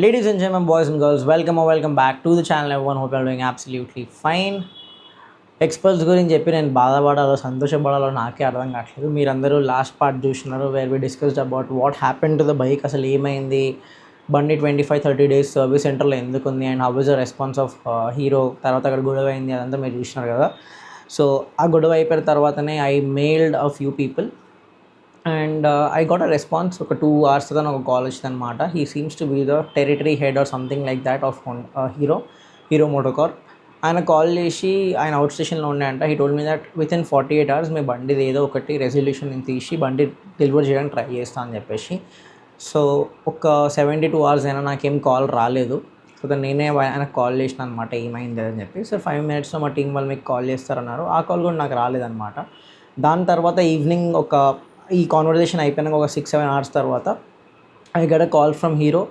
Ladies and gentlemen, boys and girls, welcome back to the channel. Everyone, hope you are doing absolutely fine. ఎక్స్పల్స్ గురించి చెప్పి నేను బాధపడాలో సంతోషపడాలో నాకే అర్థం కావట్లేదు. మీరందరూ లాస్ట్ పార్ట్ చూసినారు where we discussed about what happen to the bike. అసలు ఏమైంది, బండి 25-30 డేస్ సర్వీస్ సెంటర్లో ఎందుకు ఉంది, and how is the response of Hero. తర్వాత అక్కడ గొడవ అయింది, అదంతా మీరు చూసినారు కదా. సో ఆ గొడవ అయిపోయిన తర్వాతనే I mailed a few people and I got a response. ఒక 2 hours తర్వాత ఒక కాల్ వచ్చిందనమాట. He seems to be the territory head or something like that of Hero MotoCorp. ఆయన కాల్ చేసి ఆయన అవుట్ స్టేషన్లో ఉండే అంట. He told me that within 48 hours మీ బండిది ఏదో ఒకటి రెజల్యూషన్ నేను తీసి బండి డెలివర్ చేయడానికి ట్రై చేస్తాను అని చెప్పేసి. సో ఒక 72 hours అయినా నాకేం కాల్ రాలేదు. సో నేనే ఆయనకు కాల్ చేసిన అనమాట, ఏమైంది అని చెప్పి. సో 5 minutesలో మా టీం వాళ్ళు మీకు కాల్ చేస్తారన్నారు. ఆ కాల్ కూడా నాకు రాలేదన్నమాట. దాని తర్వాత ఈవినింగ్ ఈ కాన్వర్జేషన్ అయిపోయినాక ఒక 6-7 hours తర్వాత I get a call from hero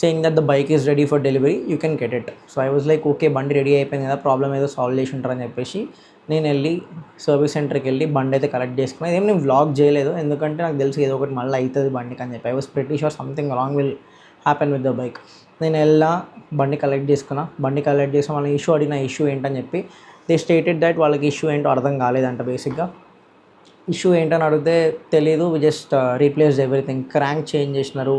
saying that the bike is ready for delivery, you can get it. So I was like okay, బండి రెడీ అయిపోయింది కదా, ప్రాబ్లం ఏదో సాల్వ్ చేసి ఉంటారని చెప్పేసి నేను వెళ్ళి సర్వీస్ సెంటర్కి వెళ్ళి బండి అయితే కలెక్ట్ చేసుకున్నాను. ఇదేం నేను వ్లాగ్ చేయలేదు, ఎందుకంటే నాకు తెలుసు ఏదో ఒకటి మళ్ళీ అవుతుంది బండికి అని చెప్పి. I was pretty sure something wrong will happen with the bike. నేను బండి కలెక్ట్ చేసుకున్నా. బండి కలెక్ట్ చేసిన వాళ్ళ ఇష్యూ ఏంటని చెప్పి దే స్టేటెడ్ దట్ వాళ్ళకి ఇష్యూ ఏంటో అర్థం కాలేదంట. బేసిక్గా ఇష్యూ ఏంటని అడిగితే తెలీదు, we just replace everything. Crank change చేసినారు,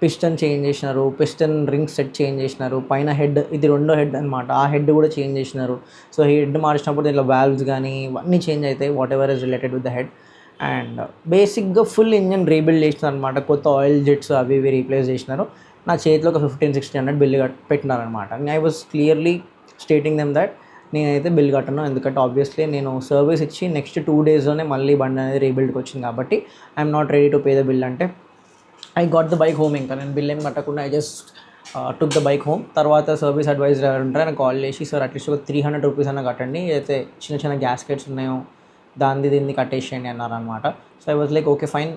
పిస్టన్ చేంజ్ చేసినారు, పిస్టన్ రింగ్ సెట్ చేంజ్ చేసినారు, పైన హెడ్, ఇది రెండో హెడ్ అనమాట, ఆ హెడ్ కూడా చేంజ్ చేసినారు. సో హెడ్ మార్చినప్పుడు దీంట్లో వాల్వ్స్ కానీ ఇవన్నీ చేంజ్ అవుతాయి, what ever is related with the head. And బేసిక్గా ఫుల్ ఇంజన్ రీబిల్డ్ చేసినారు అనమాట. కొత్త ఆయిల్ జెట్స్ అవి ఇవి రీప్లేస్ చేసినారు. నా చేతిలో ఒక 1500-1600 బిల్లు పెట్టినారనమాట. I was clearly stating them that నేనైతే బిల్ కట్టను, ఎందుకంటే ఆబ్వియస్లీ నేను సర్వీస్ ఇచ్చి నెక్స్ట్ 2 daysలోనే మళ్ళీ బండి అనేది రీబిల్డ్కి వచ్చింది కాబట్టి I'm not ready to pay the bill. అంటే I got the bike home. ఇంకా నేను బిల్ ఏం కట్టకుండా I just took the bike home. తర్వాత సర్వీస్ అడ్వైజర్ ఎవరు ఉంటారు ఆయన కాల్ చేసి, సార్ అట్లీస్ట్ ఒక 300 rupees అన్న కట్టండి, అయితే చిన్న చిన్న గ్యాస్కెట్స్ ఉన్నాయో దీన్ని కట్టేసేయండి అన్నారనమాట. So I was like okay fine,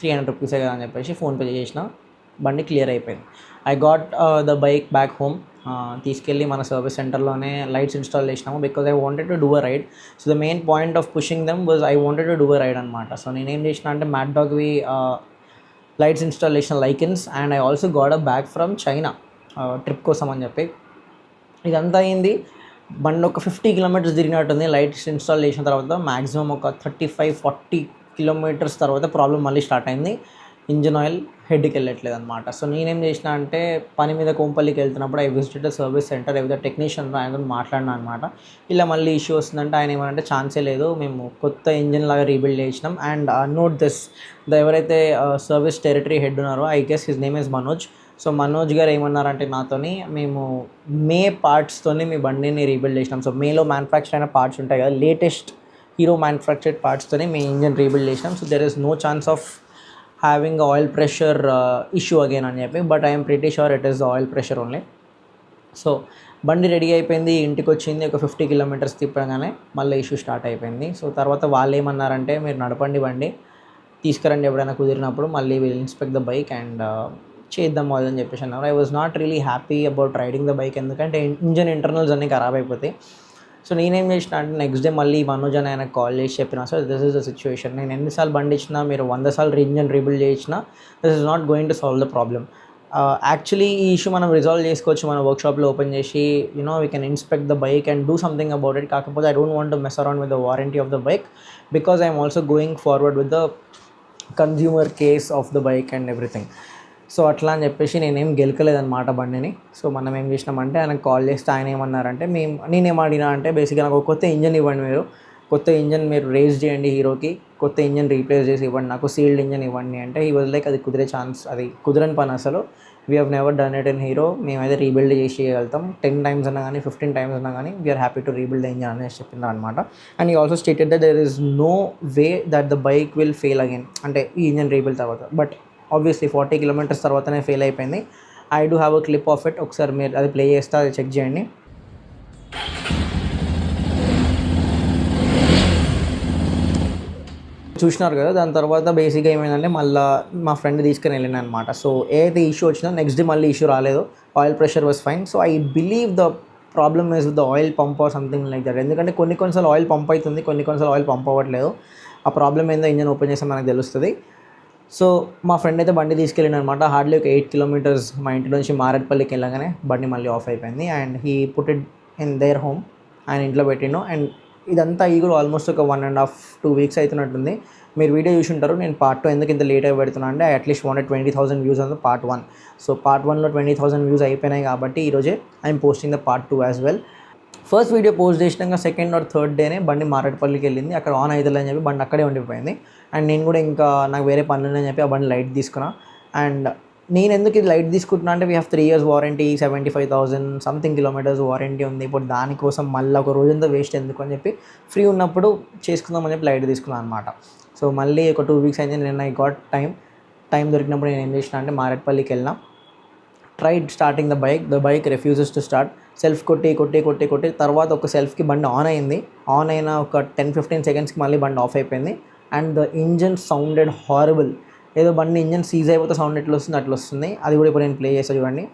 300 rupees కదా అని చెప్పేసి ఫోన్పే చేసిన. బండి క్లియర్ అయిపోయింది. I got the bike back home. తీసుకెళ్ళి మన సర్వీస్ సెంటర్లోనే లైట్స్ ఇన్స్టాల్ చేసినాము, because I wanted to do a ride. So the main point of pushing them was I wanted to do a ride అనమాట. సో నేనేం చేసిన అంటే మ్యాడ్ డాగ్వి లైట్స్ ఇన్స్టాల్ చేసిన లైకెన్స్, and I also got a bag from China trip కోసం అని చెప్పి. ఇదంతా అయింది. బండి ఒక 50 kilometers తిరిగినట్టుంది లైట్స్ ఇన్స్టాల్ చేసిన తర్వాత. మ్యాక్సిమం ఒక 35-40 kilometers తర్వాత ప్రాబ్లం మళ్ళీ స్టార్ట్ అయింది. ఇంజిన్ ఆయిల్ హెడ్కి వెళ్ళట్లేదు అనమాట. సో నేనేం చేసిన అంటే పని మీద కోంపల్లికి వెళ్తున్నప్పుడు ఐ విజిటెడ్ సర్వీస్ సెంటర్. ఏదో టెక్నీషియన్ ఆయనతో మాట్లాడినా అనమాట. ఇలా మళ్ళీ ఇష్యూ వస్తుందంటే ఆయన ఏమంటే ఛాన్సే లేదు, మేము కొత్త ఇంజిన్ లాగా రీబిల్డ్ చేసినాం. అండ్ నోట్ దిస్, ఎవరైతే సర్వీస్ టెరిటరీ హెడ్ ఉన్నారో, I guess his name is Manoj. So Manoj గారు ఏమన్నారంటే నాతోని, మేము మే పార్ట్స్తోని మీ బండిని రీబిల్డ్ చేసినాం. సో మేలో మ్యానుఫ్యాక్చర్ అయిన పార్ట్స్ ఉంటాయి కదా, లేటెస్ట్ హీరో మ్యానుఫ్యాక్చర్డ్ పార్ట్స్తోని మీ ఇంజిన్ రీబిల్డ్ చేసినాం. So there is no chance of having oil pressure issue again అని చెప్పి, but I'm pretty sure it is the oil pressure only. So బండి రెడీ అయిపోయింది, ఇంటికి వచ్చింది. ఒక 50 kilometers తిప్పగానే మళ్ళీ ఇష్యూ స్టార్ట్ అయిపోయింది. సో తర్వాత వాళ్ళు ఏమన్నారంటే, మీరు నడపండి బండి, తీసుకురండి ఎప్పుడైనా కుదిరినప్పుడు, మళ్ళీ will inspect the bike and చేద్దాం అని చెప్పేసి అన్నారు. I was not really happy about riding the bike, ఎందుకంటే ఇంజన్ ఇంటర్నల్స్ అన్నీ ఖరాబ్ అయిపోతాయి. సో నేనేం చేసిన అంటే నెక్స్ట్ డే మళ్ళీ మనోజ్ అని ఆయనకు కాల్ చేసి చెప్పిన, so this is the situation, నేను ఎన్నిసార్లు బండి ఇచ్చినా, మీరు 100 సార్లు ఇంజన్ రీబిల్డ్ చేసినా this is not going to solve the problem. Actually ఈ ఇష్యూ మనం రిజాల్వ్ చేసుకోవచ్చు మన వర్క్షాప్లో ఓపెన్ చేసి, we can inspect the bike and do something about it. కాకపోతే I don't want to mess around with the warranty of the bike, because I'm also going forward with the consumer case of the bike and everything. So అట్లా అని చెప్పేసి నేనేం గెలకలేదన్నమాట బండిని. So మనం ఏం చేసినామంటే ఆయనకు కాల్ చేస్తే ఆయన ఏమన్నారంటే, నేనేం అడిగినా అంటే బేసిక్గా నాకు కొత్త ఇంజన్ ఇవ్వండి, మీరు కొత్త ఇంజన్ మీరు రేస్ చేయండి హీరోకి, కొత్త ఇంజన్ రీప్లేస్ చేసి ఇవ్వండి, నాకు సీల్డ్ ఇంజన్ ఇవ్వండి అంటే, ఈ వాజ్ లైక్ అది కుదిరే ఛాన్స్, అది కుదరని పని అసలు. We have never done it in hero, మేమైతే రీబిల్డ్ చేసి చేయగలుగుతాం 10 times అన్నా కానీ 15 times అన్నా కానీ, we're happy to rebuild the engine అనేసి చెప్పింది అనమాట. And he also stated that there is no way that the bike will fail again, అంటే ఈ ఇంజన్ రీబిల్డ్ తర్వాత. బట్ ఆబ్వియస్లీ 40 kilometers తర్వాతనే ఫెయిల్ అయిపోయింది. I do have a clip of it, ఒకసారి మీరు అది ప్లే చేస్తే అది చెక్ చేయండి. చూసినారు కదా. దాని తర్వాత బేసిక్గా ఏమైందంటే మళ్ళీ మా ఫ్రెండ్ తీసుకుని వెళ్ళిన అనమాట. సో ఏదైతే ఇష్యూ వచ్చిందో నెక్స్ట్ డే మళ్ళీ ఇష్యూ రాలేదు, oil pressure was fine. So I believe the problem is with the oil pump are something like that. ఎందుకంటే కొన్నిసార్లు ఆయిల్ పంప్ అవుతుంది, కొన్నిసార్లు ఆయిల్ పంప్ అవ్వట్లేదు. ఆ ప్రాబ్లమ్ ఏందో ఇంజన్ ఓపెన్ చేస్తే మనకు తెలుస్తుంది. సో మా ఫ్రెండ్ అయితే బండి తీసుకెళ్ళిండు అనమాట. హార్డ్లీ ఒక 8 కిలోమీటర్స్ మా ఇంటి నుంచి మారేడుపల్లికి వెళ్ళగానే బండి మళ్ళీ ఆఫ్ అయిపోయింది. And he put it in there home, ఆయన ఇంట్లో పెట్టిండు. అండ్ ఇదంతా ఈ కూడా ఆల్మోస్ట్ ఒక 1.5-2 వీక్స్ అవుతున్నట్టుంది. మీరు వీడియో చూసి ఉంటారు. నేను పార్ట్ 2 ఎందుకు ఇంత లేట్గా పెడుతున్నా అంటే అట్లీస్ట్ 120,000 వ్యూస్ ఉంది పార్ట్ 1. సో పార్ట్ 1లో 20,000 వ్యూస్ అయిపోయినాయి కాబట్టి ఈరోజే I'm posting the part 2 as well. First video post చేసినాక సెకండ్ ఆర్ థర్డ్ డేనే బండి మారేడుపల్లికి వెళ్ళింది. అక్కడ ఆన్ అవుతుందని చెప్పి బండి అక్కడే ఉండిపోయింది. అండ్ నేను కూడా ఇంకా నాకు వేరే పనులు ఉన్నాయని చెప్పి ఆ బండి లైట్ తీసుకున్నా. అండ్ నేను ఎందుకు ఇది లైట్ తీసుకుంటున్నా అంటే we have 3 years warranty, 75,000 something kilometres warranty ఉంది. ఇప్పుడు దానికోసం మళ్ళీ ఒక రోజంతా వేస్ట్ ఎందుకు అని చెప్పి ఫ్రీ ఉన్నప్పుడు చేసుకుందామని చెప్పి లైట్ తీసుకున్నాను అనమాట. సో మళ్ళీ ఒక 2 వీక్స్ అయింది. నేను ఐ గాట్ టైం దొరికినప్పుడు నేను ఏం చేసిన అంటే మారేడుపల్లికి వెళ్ళినా. Tried starting the bike refuses to start. Self కొట్టి తర్వాత ఒక సెల్ఫ్కి బండి ఆన్ అయింది. ఆన్ అయిన ఒక 10-15 సెకండ్స్కి మళ్ళీ బండి ఆఫ్ అయిపోయింది. And the engine sounded horrible. ఏదో బండి ఇంజన్ సీజ్ అయిపోతే సౌండ్ ఎట్లా వస్తుంది అట్లా వస్తుంది. అది కూడా ఇప్పుడు నేను ప్లే చేస్తా చూడండి.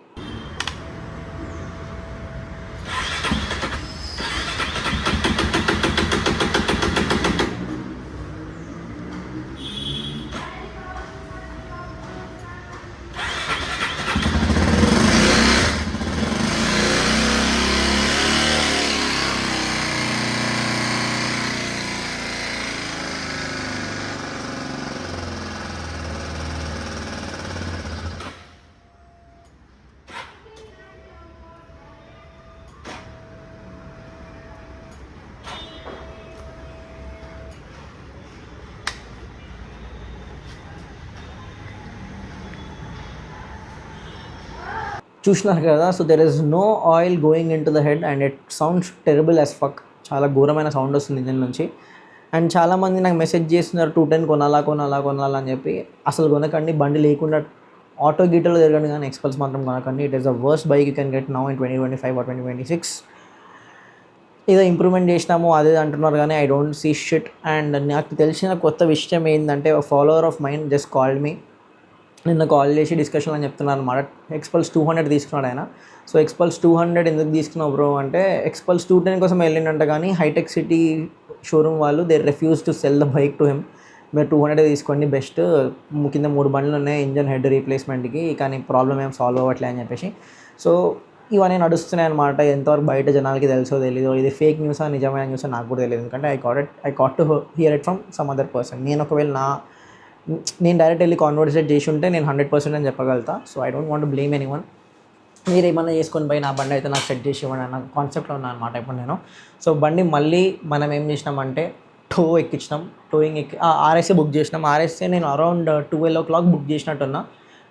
చూసినారు కదా. So there is no oil going into the head and it sounds terrible as fuck. చాలా ఘోరమైన సౌండ్ వస్తుంది ఇంజన్ నుంచి. అండ్ చాలామంది నాకు మెసేజ్ చేస్తున్నారు 210 కొనాలా అని చెప్పి. అసలు కొనకండి, బండి లేకుండా ఆటో గీటలో తిరగండి, కానీ ఎక్స్పల్స్ మాత్రం కొనకండి. It is the worst bike you can get now in 2025 or 2026. ఏదో ఇంప్రూవ్మెంట్ చేసినాము అదే అంటున్నారు కానీ I don't see shit. And నాకు తెలిసిన కొత్త విషయం ఏంటంటే follower of mind just called me, నిన్న కాల్ చేసి డిస్కషన్ అని చెప్తున్నారు అనమాట. ఎక్స్పల్స్ 200 తీసుకున్నాడు ఆయన. సో ఎక్స్పల్స్ 200 ఎందుకు తీసుకున్నావు బ్రో అంటే ఎక్స్పల్స్ 210 కోసం వెళ్ళిండంట, కానీ హైటెక్ సిటీ షోరూమ్ వాళ్ళు they refuse to cell the bike to him. మీరు 200 తీసుకోండి బెస్ట్, కింద 3 బండ్లు ఉన్నాయి ఇంజన్ హెడ్ రీప్లేస్మెంట్కి, కానీ ప్రాబ్లం ఏం సాల్వ్ అవ్వట్లే అని చెప్పేసి. సో ఇవన్నీ నడుస్తున్నాయి అనమాట. ఎంతవరకు బయట జనాలకి తెలుసో తెలీదో, ఇది ఫేక్ న్యూసా నిజమైన న్యూసా నాకు కూడా తెలియదు. ఎందుకంటే I got to hear it from some other person. నేను డైరెక్ట్ వెళ్ళి కాన్వర్సేట్ చేసి ఉంటే నేను 100% అని చెప్పగలుగుతా. So I don't want blame anyone. మీరు ఏమన్నా చేసుకొని పోయి నా బండి అయితే నాకు సెట్ చేసి ఇవ్వండి అన్న కాన్సెప్ట్లో ఉన్నా అనమాట ఇప్పుడు నేను. సో బండి మళ్ళీ మనం ఏం చేసినామంటే ఎక్కించినాం. ఆర్ఎస్ఏ బుక్ చేసినాం. ఆర్ఎస్ఏ నేను అరౌండ్ 12 o'clock బుక్ చేసినట్టున్నా.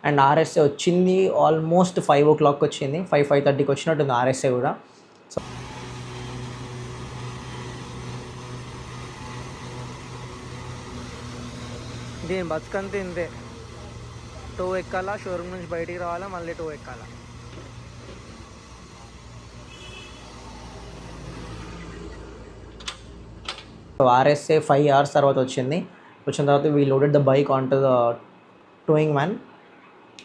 అండ్ ఆర్ఎస్ఏ వచ్చింది ఆల్మోస్ట్ 5 o'clock వచ్చింది. 5:30కి వచ్చినట్టుంది ఆర్ఎస్ఏ కూడా. సో దీని బతుకంతా ఇంతే. ఎక్కాలా, షోరూమ్ నుంచి బయటికి రావాలా, మళ్ళీ ఎక్కాలా. సో ఆర్ఎస్ఏ 5 hours తర్వాత వచ్చిన తర్వాత we loaded the bike on to the towing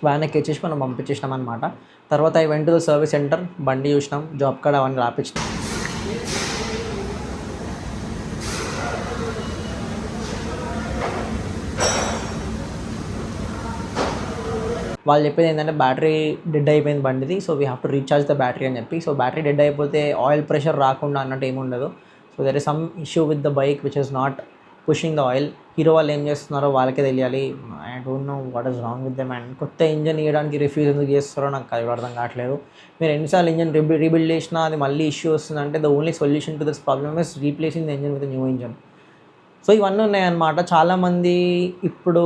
van ఎక్కించేసి మనం పంపించేసినాం అనమాట. తర్వాత I went to the service centre, బండి చూసినాం, జాబ్ కార్డ్ అవన్నీ రాపించినాం. వాళ్ళు చెప్పేది ఏంటంటే బ్యాటరీ డెడ్ అయిపోయింది బండిది, so we have to recharge the battery అని చెప్పి. సో బ్యాటరీ డెడ్ అయిపోతే ఆయిల్ ప్రెషర్ రాకుండా అన్నట్టు ఏమి ఉండదు. So there is some issue with the bike which is not pushing the oil. Hero వాళ్ళు ఏం చేస్తున్నారో వాళ్ళకే తెలియాలి. I don't know what is wrong with them. And కొత్త ఇంజన్ ఇవ్వడానికి రిఫ్యూజ్ ఎందుకు చేస్తారో నాకు అది అర్థం కావట్లేదు. మీరు ఎన్నిసార్లు ఇంజన్ రీబిల్డ్ చేసినా అది మళ్ళీ ఇష్యూ వస్తుందంటే the only solution to this problem is replacing the engine with new engine. So ఇవన్నీ ఉన్నాయన్నమాట. చాలామంది ఇప్పుడు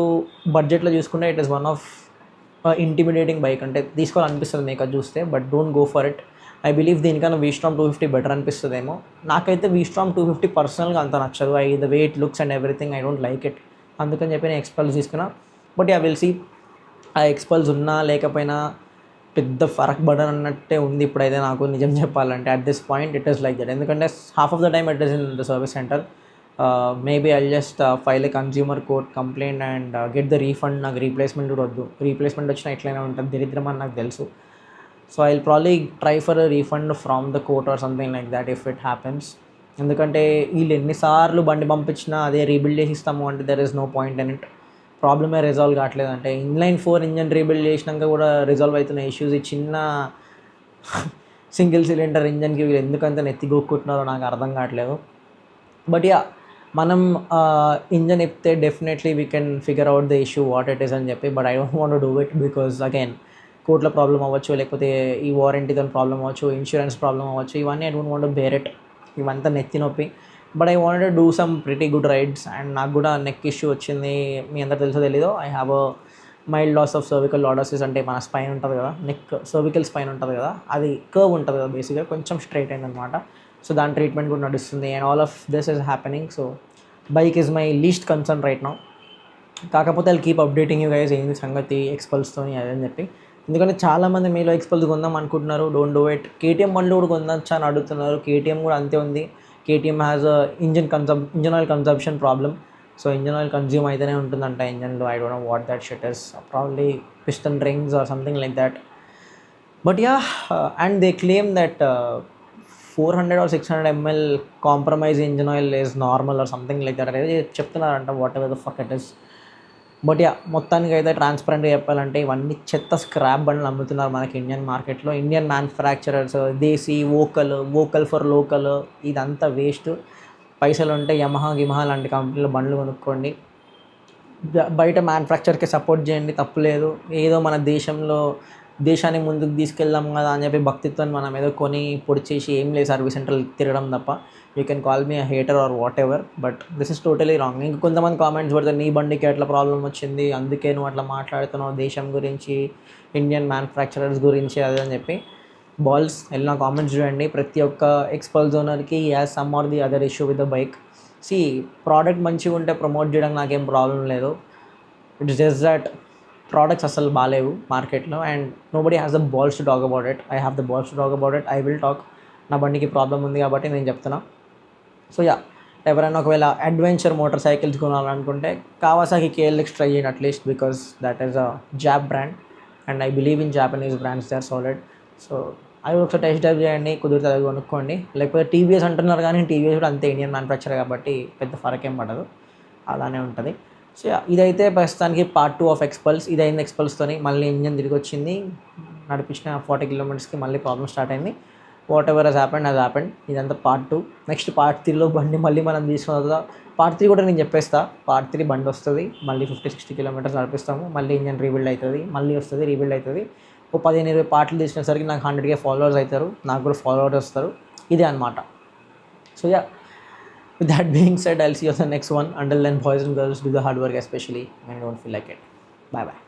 బడ్జెట్లో చూసుకుంటే it is one of intimidating bike. అంటే తీసుకోవాలనిపిస్తుంది మీకు అది చూస్తే, but don't go for it. I believe దీనికన్నా వీస్ట్రామ్ 250 బెటర్ అనిపిస్తుందేమో. నాకైతే వీస్ట్రామ్ 250 పర్సనల్గా అంత నచ్చదు. The way it looks and everything I don't like it. అందుకని చెప్పి నేను ఎక్స్పల్స్ తీసుకున్నా. బట్ ఐ విల్ సీ ఆ ఎక్స్పల్స్ ఉన్నా లేకపోయినా పెద్ద ఫరక్ పడన్ అన్నట్టే ఉంది ఇప్పుడైతే నాకు నిజం చెప్పాలంటే. At this point it is like that. ఎందుకంటే half of the time it is in the service centre. Maybe I just file a consumer court complaint and get the refund. నాకు రీప్లేస్మెంట్ కూడా వద్దు. రీప్లేస్మెంట్ వచ్చినా ఎట్లయినా ఉంటుంది, దరిద్రం అని నాకు తెలుసు. So I will probably try for a refund from the court are something like that if it happens. ఎందుకంటే వీళ్ళు ఎన్నిసార్లు బండి పంపించినా అదే రీబిల్డ్ చేసి ఇస్తాము అంటే there is no point in it. ప్రాబ్లమే రిజాల్వ్ కావట్లేదు అంటే ఇన్లైన్ 4 ఇంజన్ రీబిల్డ్ చేసినాక కూడా రిజాల్వ్ అవుతున్న ఇష్యూస్ ఈ చిన్న సింగిల్ సిలిండర్ ఇంజన్కి వీళ్ళు ఎందుకంత నెత్తిగొక్కుంటున్నారో నాకు అర్థం కావట్లేదు. బట్ యా మనం ఇంజన్ ఇప్పితే definitely we can figure out the issue what it is అని చెప్పి. But I don't want do it because again కోర్టులో ప్రాబ్లం అవ్వచ్చు, లేకపోతే ఈ వారంటీతో ప్రాబ్లం అవ్వచ్చు, ఇన్సూరెన్స్ ప్రాబ్లం అవ్వచ్చు, ఇవన్నీ I don't want bear it. ఇవంతా నెత్తి నొప్పి. But I wanted do some pretty good rides and నాకు కూడా నెక్ ఇష్యూ వచ్చింది. మీ అందరు తెలుసో తెలీదో I have a mild loss of cervical lordosis. అంటే మన స్పైన్ ఉంటుంది కదా, నెక్ సర్వికల్ స్పైన్ ఉంటుంది కదా, అది కర్వ్ ఉంటుంది కదా బేసిక్గా, కొంచెం స్ట్రైట్ అయిందనమాట. సో దాని ట్రీట్మెంట్ కూడా నడుస్తుంది and all of this is happening. So bike is my least concern right now. కాకపోతే I'll keep updating you guys ఏంది సంగతి ఎక్స్పల్స్తోని అదని చెప్పి. ఎందుకంటే చాలామంది మీలో ఎక్స్పల్స్ కొందాం అనుకుంటున్నారు, డోంట్ డూ ఇట్. కేటీఎం బండ్లు కూడా కొందొచ్చా అని అడుగుతున్నారు. కేటీఎం కూడా అంతే ఉంది. KTM has a engine oil consumption problem. So engine oil consume అయితేనే ఉంటుందంట ఇంజన్లో. I don't know what that shit is, probably piston rings or something like that. But yeah and they claim that 400 or 600 ml compromise engine oil is normal or something like that అనేది చెప్తున్నారంట, whatever the fuck it is. But yeah మొత్తానికి అయితే ట్రాన్స్పరెంట్గా చెప్పాలంటే ఇవన్నీ చెత్త scrap బండ్లు అమ్ముతున్నారు మనకి ఇండియన్ మార్కెట్లో. Indian manufacturers, desi, vocal for local, ఇదంతా వేస్ట్. పైసలు ఉంటే యమహా లాంటి కంపెనీలో బండ్లు కొనుక్కోండి. బయట మ్యానుఫ్యాక్చర్కి సపోర్ట్ చేయండి, తప్పులేదు. ఏదో మన దేశాన్ని ముందుకు తీసుకెళ్దాం కదా అని చెప్పి భక్తితో మనం ఏదో కొని పొడి చేసి ఏం లేదు సర్వీస్ సెంటర్లు తిరగడం తప్ప. You can call me a hater or whatever, but this is totally wrong. ఇంక కొంతమంది కామెంట్స్ పెడతారు, నీ బండికి ఎట్లా ప్రాబ్లం వచ్చింది, అందుకే నువ్వు అట్లా మాట్లాడుతున్నావు దేశం గురించి, ఇండియన్ మ్యానుఫ్యాక్చరర్స్ గురించి అది అని చెప్పి. బాల్స్ వెళ్ళిన కామెంట్స్ చూడండి. ప్రతి ఒక్క ఎక్స్పల్స్ ఓనర్కి as some or the other issue with the bike. సి ప్రోడక్ట్ మంచిగా ఉంటే ప్రమోట్ చేయడానికి నాకేం ప్రాబ్లం లేదు. ఇట్స్ జస్ట్ దట్ ప్రోడక్ట్స్ అసలు బాగాలేవు మార్కెట్లో and nobody has the balls to talk about it. I have the balls to talk about it. I will talk. నా బండికి ప్రాబ్లం ఉంది కాబట్టి నేను చెప్తున్నా. సో యా ఎవరైనా ఒకవేళ అడ్వెంచర్ మోటార్ సైకిల్స్ కొనాలనుకుంటే కావాసాకి KLX ట్రై చేయండి at least, because that is a Jap brand and I believe in Japanese brands, they are solid. So అవి ఒకసారి టెస్ట్ డ్రైవ్ చేయండి, కుదిరితే అవి కొనుక్కోండి. లేకపోతే TVS అంటున్నారు కానీ TVS కూడా అంతే ఇండియన్ మ్యానుఫ్యాక్చర్ కాబట్టి పెద్ద ఫరక్ ఏం పడదు, అలానే ఉంటుంది. సో ఇదైతే ప్రస్తుతానికి పార్ట్ 2 ఆఫ్ ఎక్స్పల్స్. ఇదైంది ఎక్స్పల్స్తోని. మళ్ళీ ఇంజన్ తిరిగి వచ్చింది, నడిపించిన 40 kilometers మళ్ళీ ప్రాబ్లమ్ స్టార్ట్ అయింది. Whatever has happened has happened. ఇదంతా పార్ట్ 2. నెక్స్ట్ పార్ట్ 3లో బండి మళ్ళీ మనం తీసుకున్న తర్వాత పార్ట్ 3 కూడా నేను చెప్పేస్తా. పార్ట్ 3 బండి వస్తుంది, మళ్ళీ 50-60 kilometers నడిపిస్తాము, మళ్ళీ ఇంజన్ రీబిల్డ్ అవుతుంది, మళ్ళీ వస్తుంది, రీబిల్డ్ అవుతుంది. ఓ 15-20 పార్ట్లు తీసుకునేసరికి నాకు 100K ఫాలోవర్స్ అవుతారు, నాకు కూడా ఫాలోవర్స్ వస్తారు. ఇదే అనమాట. So yeah, with that being said, I'll see you on the next one. Until then, boys and girls, do the hard work, especially when you don't feel like it. Bye bye.